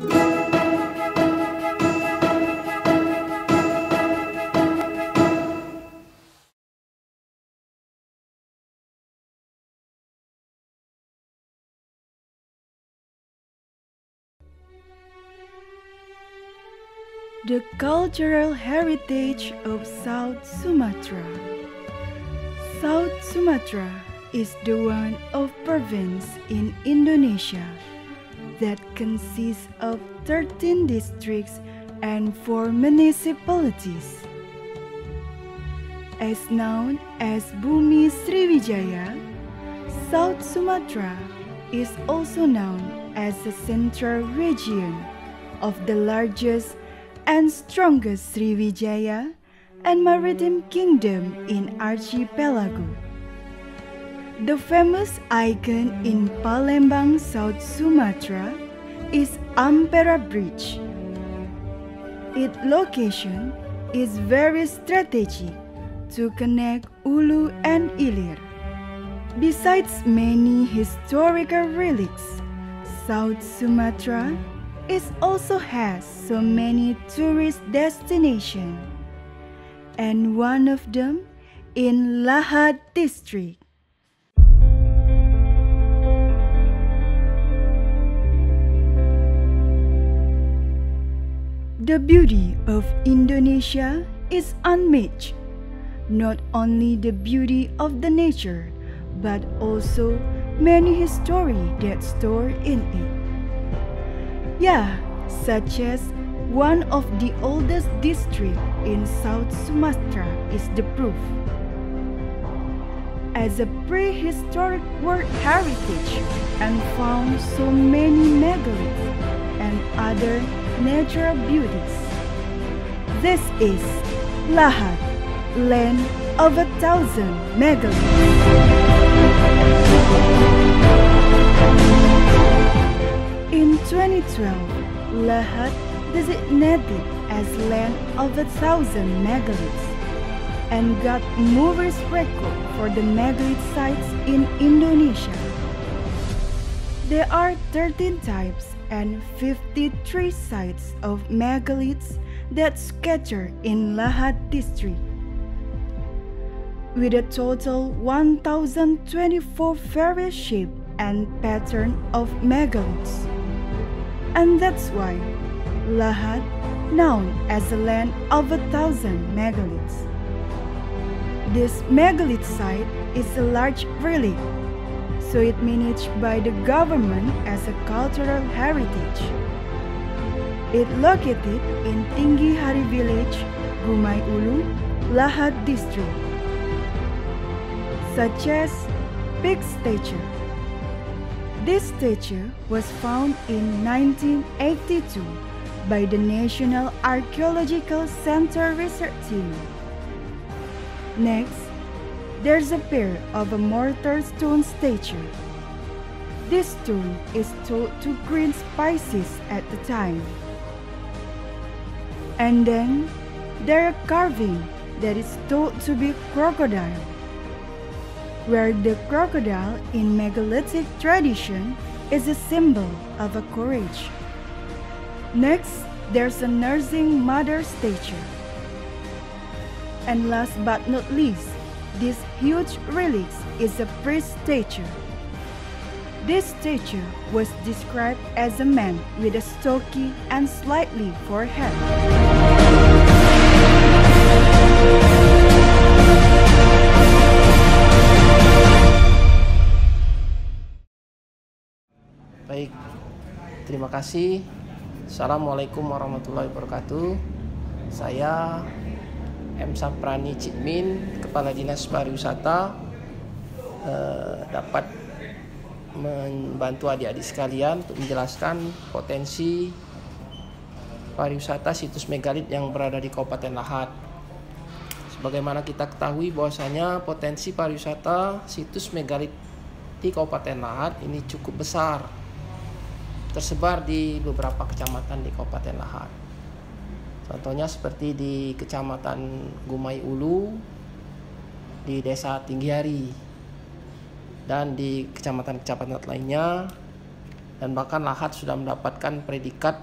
The cultural heritage of South Sumatra. South Sumatra is the one of province in Indonesia that consists of 13 districts and 4 municipalities. As known as Bumi Sriwijaya, South Sumatra is also known as the central region of the largest and strongest Sriwijaya and maritime kingdom in archipelago. The famous icon in Palembang, South Sumatra is Ampera Bridge. Its location is very strategic to connect Hulu and Hilir. Besides many historical relics, South Sumatra also has so many tourist destinations, and one of them in Lahad district. The beauty of Indonesia is unmatched, not only the beauty of the nature, but also many history that store in it. Yeah, such as one of the oldest districts in South Sumatra is the proof. As a prehistoric world heritage and found so many megaliths and other natural beauties. This is Lahad, land of 1,000 megaliths. In 2012, Lahad designated as land of 1,000 megaliths and got movers record for the megalith sites in Indonesia. There are 13 types and 53 sites of megaliths that scatter in Lahad district, with a total 1,024 various shape and pattern of megaliths. And that's why Lahad known as the land of 1,000 megaliths. This megalith site is a large relic, so it managed by the government as a cultural heritage. It located in Tinggi Hari village, Gumai Ulu, Lahad district, such as Big Statue. This statue was found in 1982 by the National Archaeological Center research team. Next, there's a pair of a mortar stone statue. This stone is thought to green spices at the time. And then, there are carving that is thought to be crocodile, where the crocodile in megalithic tradition is a symbol of a courage. Next, there's a nursing mother statue. And last but not least, this huge relic is a priest statue. This statue was described as a man with a stocky and slightly forehead. Baik, terima kasih. Assalamualaikum warahmatullahi wabarakatuh. Saya M. Saprani Cikmin, Kepala Dinas Pariwisata, dapat membantu adik-adik sekalian untuk menjelaskan potensi pariwisata situs megalith yang berada di Kabupaten Lahad. Sebagaimana kita ketahui bahwasanya potensi pariwisata situs megalith di Kabupaten Lahad ini cukup besar, tersebar di beberapa kecamatan di Kabupaten Lahad. Contohnya seperti di Kecamatan Gumai Ulu, di Desa Tinggi Hari, dan di kecamatan-kecamatan lainnya. Dan bahkan Lahad sudah mendapatkan predikat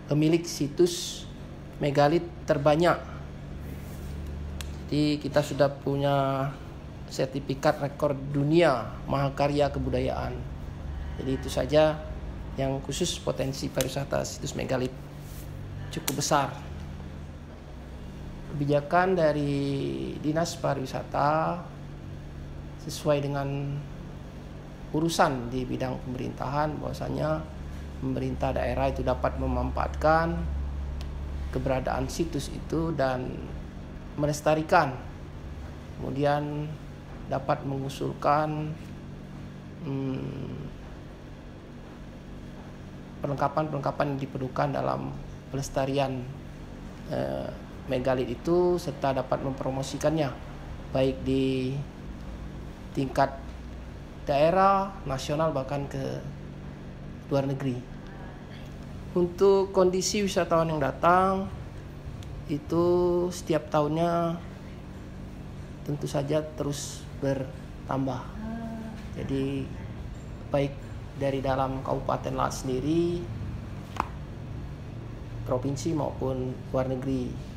pemilik situs megalit terbanyak. Jadi kita sudah punya sertifikat rekor dunia mahakarya kebudayaan. Jadi itu saja yang khusus potensi pariwisata situs megalit cukup besar. Kebijakan dari Dinas Pariwisata sesuai dengan urusan di bidang pemerintahan, bahwasanya pemerintah daerah itu dapat memanfaatkan keberadaan situs itu dan melestarikan, kemudian dapat mengusulkan perlengkapan-perlengkapan yang diperlukan dalam pelestarian megalit itu, serta dapat mempromosikannya baik di tingkat daerah, nasional, bahkan ke luar negeri. Untuk kondisi wisatawan yang datang itu setiap tahunnya tentu saja terus bertambah. Jadi baik dari dalam Kabupaten Lahat sendiri, provinsi maupun luar negeri.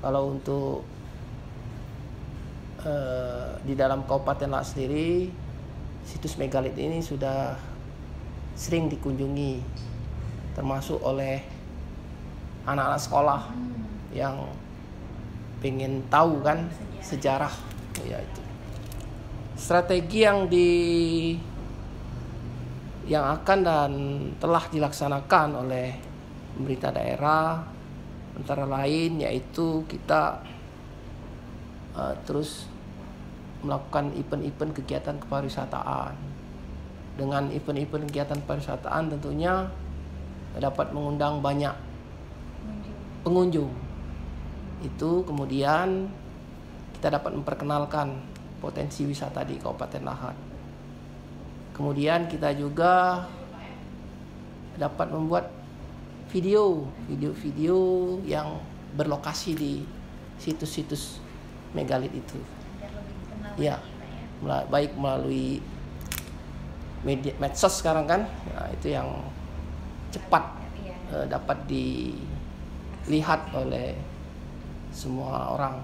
Kalau untuk di dalam Kabupaten Lahat sendiri, situs megalit ini sudah sering dikunjungi, termasuk oleh anak-anak sekolah yang pengen tahu kan sejarah, ya itu. Strategi yang akan dan telah dilaksanakan oleh pemerintah daerah antara lain yaitu kita terus melakukan event-event kegiatan kepariwisataan. Dengan event-event kegiatan pariwisataan tentunya dapat mengundang banyak pengunjung. Itu kemudian kita dapat memperkenalkan potensi wisata di Kabupaten Lahat. Kemudian kita juga dapat membuat video-video yang berlokasi di situs-situs megalit itu. Ya, baik melalui medsos sekarang kan, nah, itu yang cepat dapat dilihat oleh semua orang.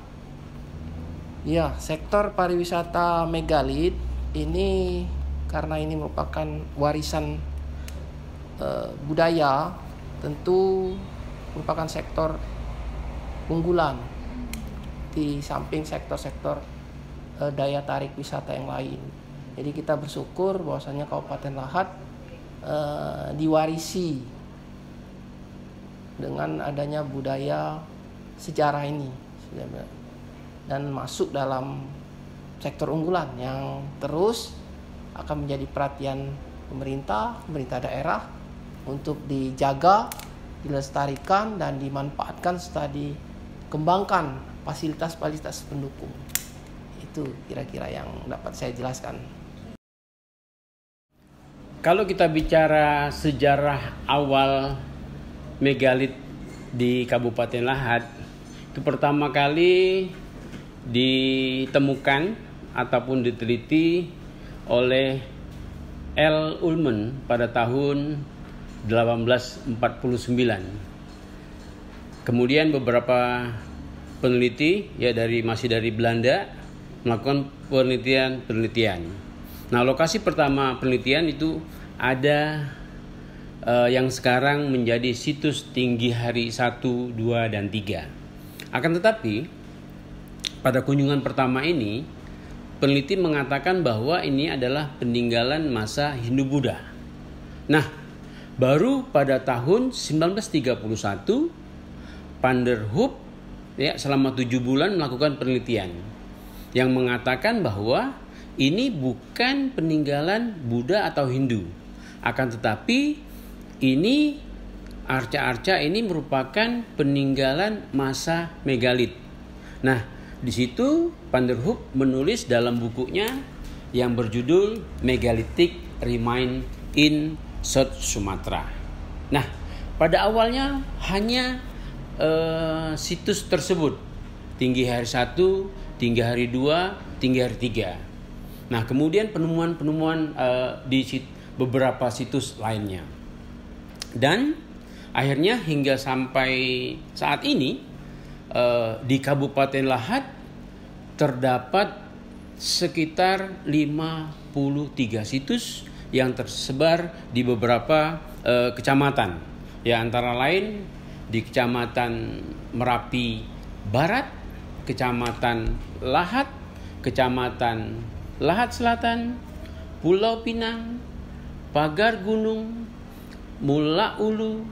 Ya, sektor pariwisata megalit ini karena ini merupakan warisan budaya, tentu merupakan sektor unggulan di samping sektor-sektor daya tarik wisata yang lain. Jadi kita bersyukur bahwasanya Kabupaten Lahat diwarisi dengan adanya budaya sejarah ini dan masuk dalam sektor unggulan yang terus akan menjadi perhatian pemerintah daerah untuk dijaga, dilestarikan dan dimanfaatkan serta dikembangkan fasilitas-fasilitas pendukung. Itu kira-kira yang dapat saya jelaskan. Kalau kita bicara sejarah awal megalit di Kabupaten Lahat, itu pertama kali ditemukan ataupun diteliti oleh L. Ullman pada tahun 1849. Kemudian beberapa peneliti masih dari Belanda melakukan penelitian. Nah, lokasi pertama penelitian itu ada yang sekarang menjadi situs Tinggi Hari 1, 2, dan 3. Akan tetapi pada kunjungan pertama ini peneliti mengatakan bahwa ini adalah peninggalan masa Hindu-Buddha. Nah, baru pada tahun 1931 Van der Hoep selama 7 bulan melakukan penelitian yang mengatakan bahwa ini bukan peninggalan Buddha atau Hindu, akan tetapi ini arca-arca ini merupakan peninggalan masa megalit. Nah, di situ Van der Hoep menulis dalam bukunya yang berjudul Megalithic Remains in South Sumatra. Nah, pada awalnya hanya situs tersebut, Tinggi Hari 1, Tinggi Hari 2, Tinggi Hari 3. Nah, kemudian penemuan-penemuan di beberapa situs lainnya. Dan Akhirnya hingga sampai saat ini di Kabupaten Lahat terdapat sekitar 53 situs yang tersebar di beberapa kecamatan. Ya, antara lain di Kecamatan Merapi Barat, Kecamatan Lahat, Kecamatan Lahat Selatan, Pulau Pinang, Pagar Gunung, Mula Ulu,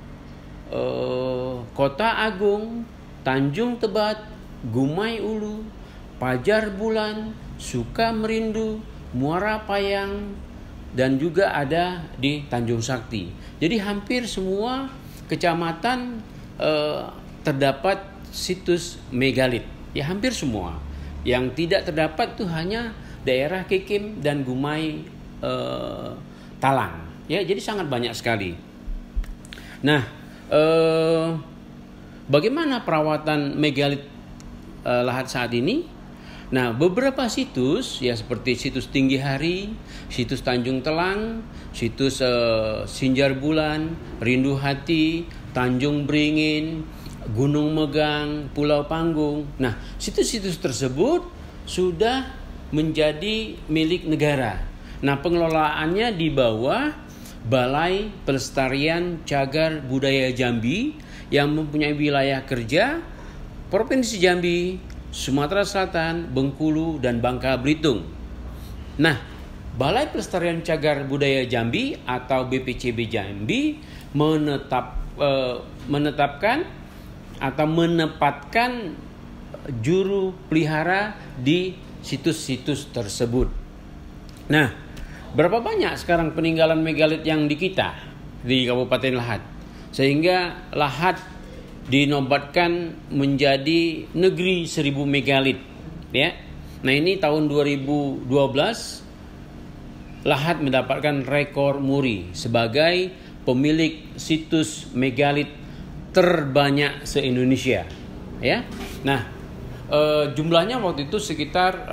Kota Agung, Tanjung Tebat, Gumai Ulu, Pajar Bulan, Sukamerindu, Muara Payang, dan juga ada di Tanjung Sakti. Jadi hampir semua kecamatan terdapat situs megalit. Ya, hampir semua. Yang tidak terdapat itu hanya daerah Kikim dan Gumai Talang. Ya, jadi sangat banyak sekali. Nah, bagaimana perawatan megalit Lahat saat ini? Nah, beberapa situs ya seperti situs Tinggi Hari, situs Tanjung Telang, situs Sinjar Bulan, Rindu Hati, Tanjung Beringin, Gunung Megang, Pulau Panggung. Nah, situs-situs tersebut sudah menjadi milik negara. Nah, pengelolaannya di bawah Balai Pelestarian Cagar Budaya Jambi yang mempunyai wilayah kerja Provinsi Jambi, Sumatera Selatan, Bengkulu, dan Bangka Belitung. Nah, Balai Pelestarian Cagar Budaya Jambi atau BPCB Jambi menetapkan atau menempatkan juru pelihara di situs-situs tersebut. Nah, berapa banyak sekarang peninggalan megalit yang di kita di Kabupaten Lahat, sehingga Lahat dinobatkan menjadi negeri 1000 megalit, ya. Nah, ini tahun 2012 Lahat mendapatkan rekor muri sebagai pemilik situs megalit terbanyak se-Indonesia, ya. Nah, jumlahnya waktu itu sekitar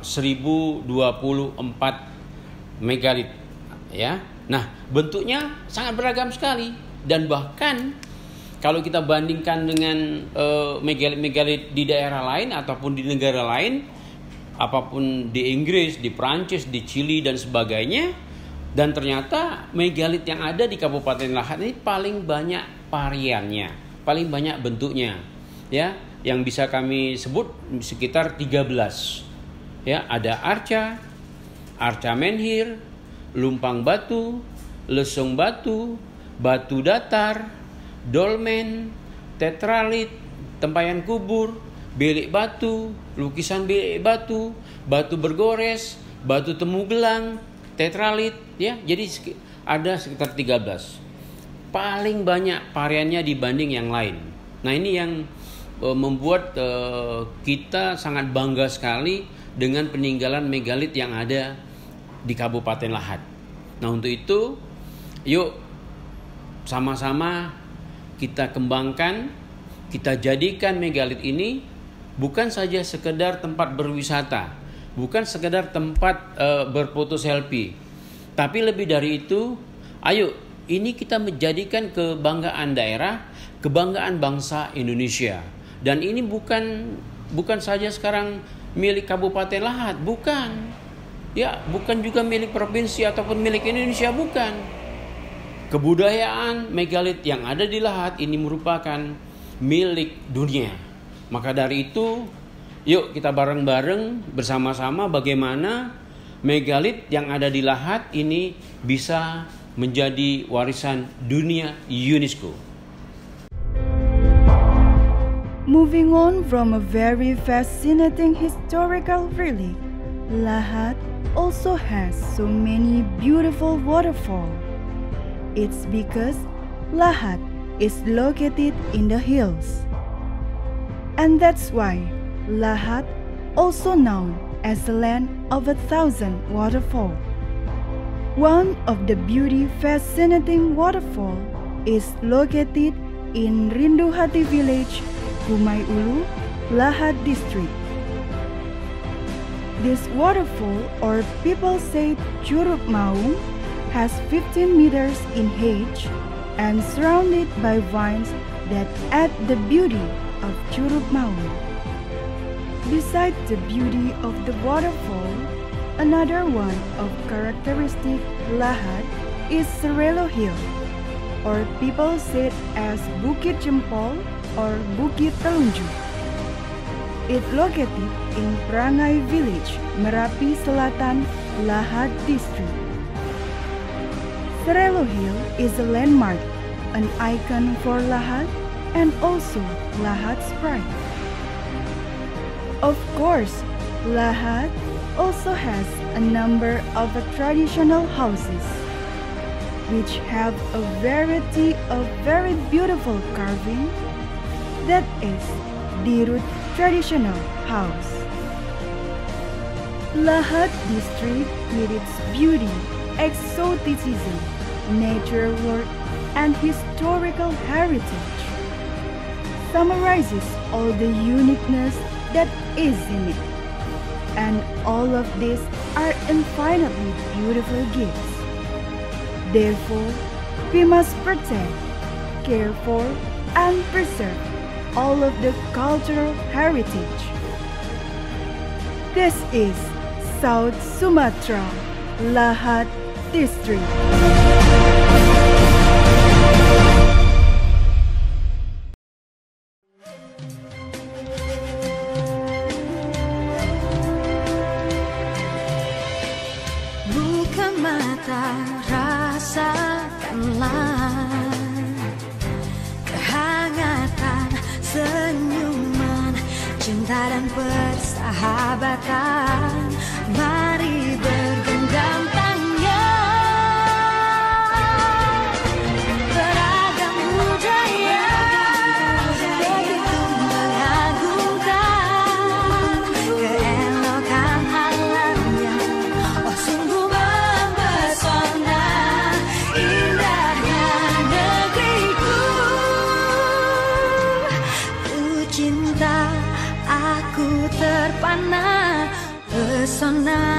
1024 megalit, ya. Nah, bentuknya sangat beragam sekali, dan bahkan kalau kita bandingkan dengan megalit-megalit di daerah lain ataupun di negara lain, apapun di Inggris, di Prancis, di Chili dan sebagainya, dan ternyata megalit yang ada di Kabupaten Lahat ini paling banyak variannya, paling banyak bentuknya, ya, yang bisa kami sebut sekitar 13. Ya, ada arca, arca menhir, lumpang batu, lesung batu, batu datar, dolmen, tetralit, tempayan kubur, bilik batu, lukisan bilik batu, batu bergores, batu temu gelang, tetralit, ya. Jadi ada sekitar 13. Paling banyak variannya dibanding yang lain. Nah, ini yang membuat kita sangat bangga sekali dengan peninggalan megalit yang ada di Kabupaten Lahat. Nah, untuk itu yuk sama-sama kita kembangkan, kita jadikan megalit ini bukan saja sekedar tempat berwisata, bukan sekedar tempat berfoto selfie, tapi lebih dari itu, ayo ini kita menjadikan kebanggaan daerah, kebanggaan bangsa Indonesia. Dan ini bukan saja sekarang milik Kabupaten Lahat, bukan. Ya, bukan juga milik provinsi ataupun milik Indonesia, bukan. Kebudayaan megalit yang ada di Lahat ini merupakan milik dunia. Maka dari itu, yuk kita bareng-bareng bersama-sama bagaimana megalit yang ada di Lahat ini bisa menjadi warisan dunia UNESCO. Moving on from a very fascinating historical relic, Lahat also has so many beautiful waterfalls. It's because Lahat is located in the hills. And that's why Lahat, also known as the land of 1,000 waterfalls. One of the beauty fascinating waterfall is located in Rindu Hati village, Gumai Ulu, Lahat district. This waterfall, or people say Curug Maung, has 15 meters in height and surrounded by vines that add the beauty of Curug Maun. Besides the beauty of the waterfall, another one of characteristic Lahad is Serelo Hill, or people say it as Bukit Jempol or Bukit Telunjuk. It located in Perangai Village, Merapi Selatan, Lahad District. Serelo Hill is a landmark, an icon for Lahad, and also Lahad's pride. Of course, Lahad also has a number of traditional houses, which have a variety of very beautiful carving. That is Dirut Traditional House. Lahad District, with its beauty, exoticism, nature work, and historical heritage, summarizes all the uniqueness that is in it. And all of these are infinitely beautiful gifts. Therefore, we must protect, care for, and preserve all of the cultural heritage. This is South Sumatra, Lahad District. Buka mata, rasakanlah kehangatan, senyuman, cinta dan persahabatan. Mari bergenggam tangan, beragam budaya begitu mengagumkan, keelokan alamnya, oh sungguh mempesona, indahnya negeriku. Ku cinta, aku terpana, pesona